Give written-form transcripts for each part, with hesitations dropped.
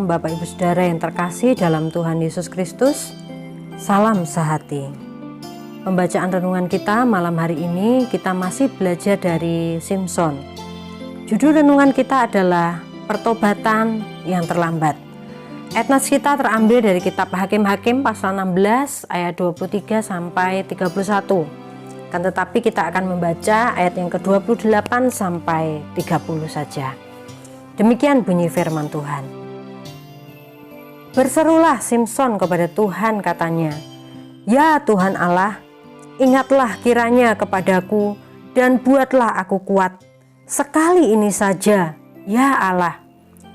Shalom Bapak Ibu Saudara yang terkasih dalam Tuhan Yesus Kristus. Salam sehati. Pembacaan renungan kita malam hari ini kita masih belajar dari Simson. Judul renungan kita adalah Pertobatan yang Terlambat. Ayat nas kita terambil dari kitab Hakim-Hakim pasal 16 ayat 23 sampai 31. Kan tetapi kita akan membaca ayat yang ke-28 sampai 30 saja. Demikian bunyi firman Tuhan. Berserulah Simson kepada Tuhan, katanya, "Ya Tuhan Allah, ingatlah kiranya kepadaku dan buatlah aku kuat. Sekali ini saja, ya Allah,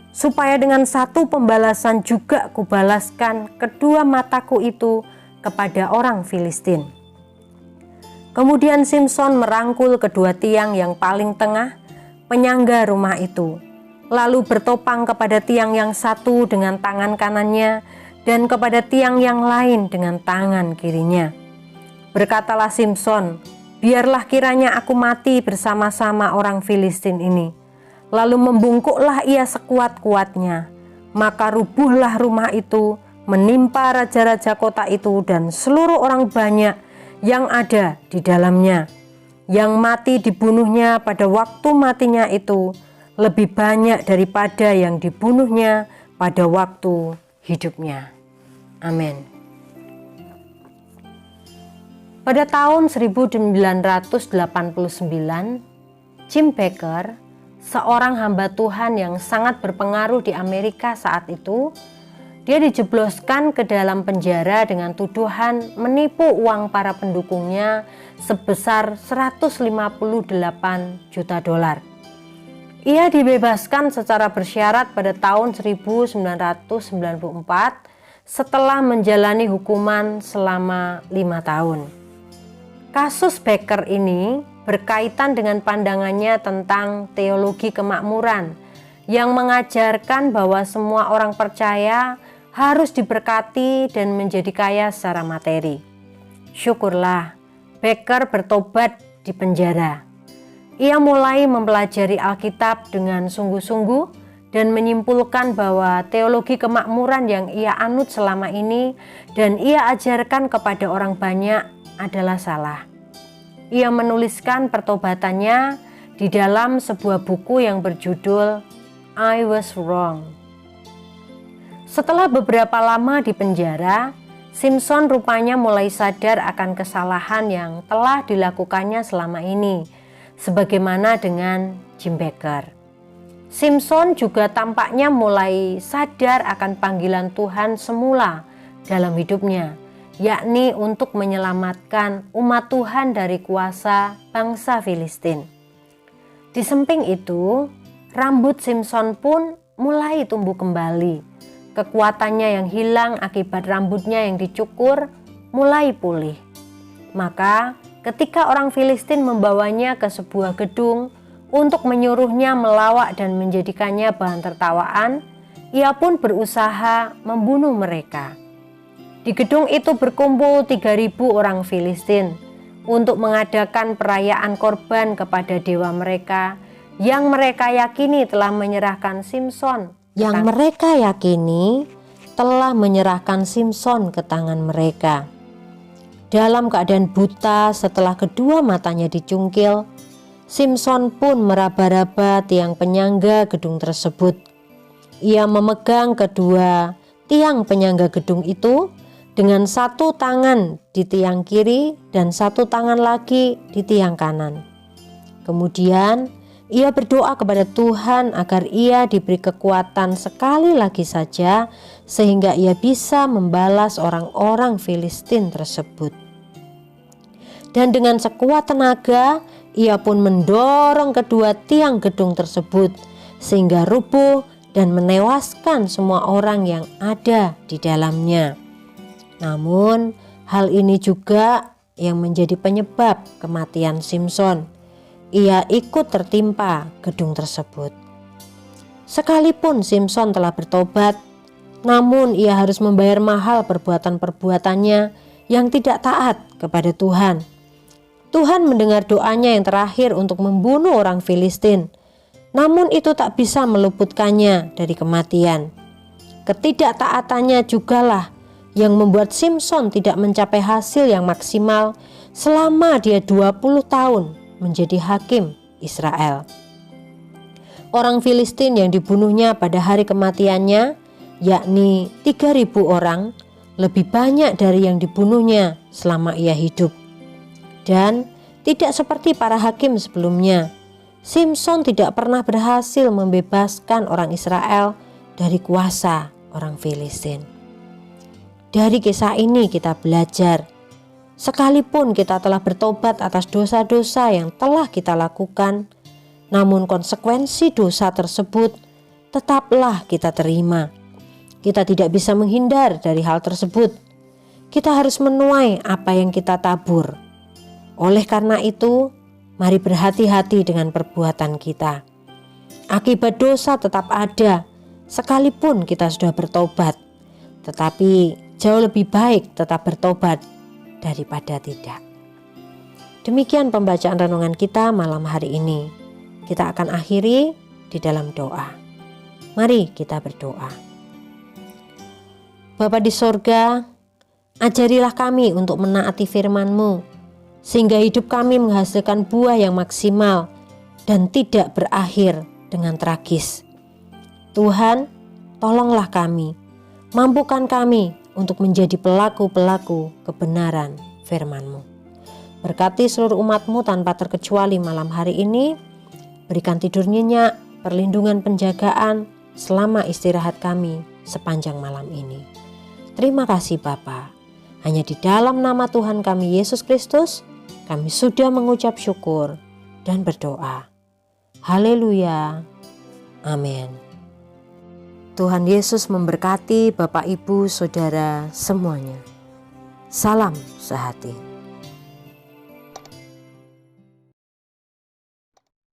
supaya dengan satu pembalasan juga kubalaskan kedua mataku itu kepada orang Filistin." Kemudian Simson merangkul kedua tiang yang paling tengah penyangga rumah itu, lalu bertopang kepada tiang yang satu dengan tangan kanannya dan kepada tiang yang lain dengan tangan kirinya. Berkatalah Simson, "Biarlah kiranya aku mati bersama-sama orang Filistin ini." Lalu membungkuklah ia sekuat-kuatnya. Maka rubuhlah rumah itu, menimpa raja-raja kota itu dan seluruh orang banyak yang ada di dalamnya. Yang mati dibunuhnya pada waktu matinya itu lebih banyak daripada yang dibunuhnya pada waktu hidupnya. Amin. Pada tahun 1989, Jim Bakker, seorang hamba Tuhan yang sangat berpengaruh di Amerika saat itu, dia dijebloskan ke dalam penjara dengan tuduhan menipu uang para pendukungnya sebesar 158 juta dolar. Ia dibebaskan secara bersyarat pada tahun 1994 setelah menjalani hukuman selama 5 tahun. Kasus Bakker ini berkaitan dengan pandangannya tentang teologi kemakmuran yang mengajarkan bahwa semua orang percaya harus diberkati dan menjadi kaya secara materi. Syukurlah, Bakker bertobat di penjara. Ia mulai mempelajari Alkitab dengan sungguh-sungguh dan menyimpulkan bahwa teologi kemakmuran yang ia anut selama ini dan ia ajarkan kepada orang banyak adalah salah. Ia menuliskan pertobatannya di dalam sebuah buku yang berjudul I Was Wrong. Setelah beberapa lama di penjara, Simson rupanya mulai sadar akan kesalahan yang telah dilakukannya selama ini, sebagaimana dengan Jim Bakker. Simson juga tampaknya mulai sadar akan panggilan Tuhan semula dalam hidupnya, yakni untuk menyelamatkan umat Tuhan dari kuasa bangsa Filistin. Di samping itu, rambut Simson pun mulai tumbuh kembali. Kekuatannya yang hilang akibat rambutnya yang dicukur mulai pulih. Maka ketika orang Filistin membawanya ke sebuah gedung untuk menyuruhnya melawak dan menjadikannya bahan tertawaan, ia pun berusaha membunuh mereka. Di gedung itu berkumpul 3.000 orang Filistin untuk mengadakan perayaan korban kepada dewa mereka yang mereka yakini telah menyerahkan Simson ke tangan mereka. Dalam keadaan buta setelah kedua matanya dicungkil, Simson pun meraba-raba tiang penyangga gedung tersebut. Ia memegang kedua tiang penyangga gedung itu dengan satu tangan di tiang kiri dan satu tangan lagi di tiang kanan. Kemudian ia berdoa kepada Tuhan agar ia diberi kekuatan sekali lagi saja sehingga ia bisa membalas orang-orang Filistin tersebut. Dan dengan sekuat tenaga ia pun mendorong kedua tiang gedung tersebut sehingga rubuh dan menewaskan semua orang yang ada di dalamnya. Namun hal ini juga yang menjadi penyebab kematian Simson. Ia ikut tertimpa gedung tersebut. Sekalipun Simson telah bertobat, namun ia harus membayar mahal perbuatan-perbuatannya yang tidak taat kepada Tuhan. Tuhan mendengar doanya yang terakhir untuk membunuh orang Filistin, namun itu tak bisa meluputkannya dari kematian. Ketidaktaatannya jugalah yang membuat Simson tidak mencapai hasil yang maksimal selama dia 20 tahun menjadi hakim Israel. Orang Filistin yang dibunuhnya pada hari kematiannya, yakni 3.000 orang, lebih banyak dari yang dibunuhnya selama ia hidup. Dan tidak seperti para hakim sebelumnya, Simson tidak pernah berhasil membebaskan orang Israel dari kuasa orang Filistin. Dari kisah ini kita belajar, sekalipun kita telah bertobat atas dosa-dosa yang telah kita lakukan, namun konsekuensi dosa tersebut tetaplah kita terima. Kita tidak bisa menghindar dari hal tersebut. Kita harus menuai apa yang kita tabur. Oleh karena itu, mari berhati-hati dengan perbuatan kita. Akibat dosa tetap ada, sekalipun kita sudah bertobat. Tetapi jauh lebih baik tetap bertobat daripada tidak. Demikian pembacaan renungan kita malam hari ini. Kita akan akhiri di dalam doa. Mari kita berdoa. Bapa di sorga, ajarilah kami untuk menaati firman-Mu, sehingga hidup kami menghasilkan buah yang maksimal dan tidak berakhir dengan tragis. Tuhan, tolonglah kami, mampukan kami untuk menjadi pelaku-pelaku kebenaran firman-Mu. Berkati seluruh umat-Mu tanpa terkecuali malam hari ini. Berikan tidur nyenyak, perlindungan penjagaan selama istirahat kami sepanjang malam ini. Terima kasih Bapa. Hanya di dalam nama Tuhan kami Yesus Kristus, kami sudah mengucap syukur dan berdoa. Haleluya. Amin. Tuhan Yesus memberkati Bapak, Ibu, Saudara semuanya. Salam sehati.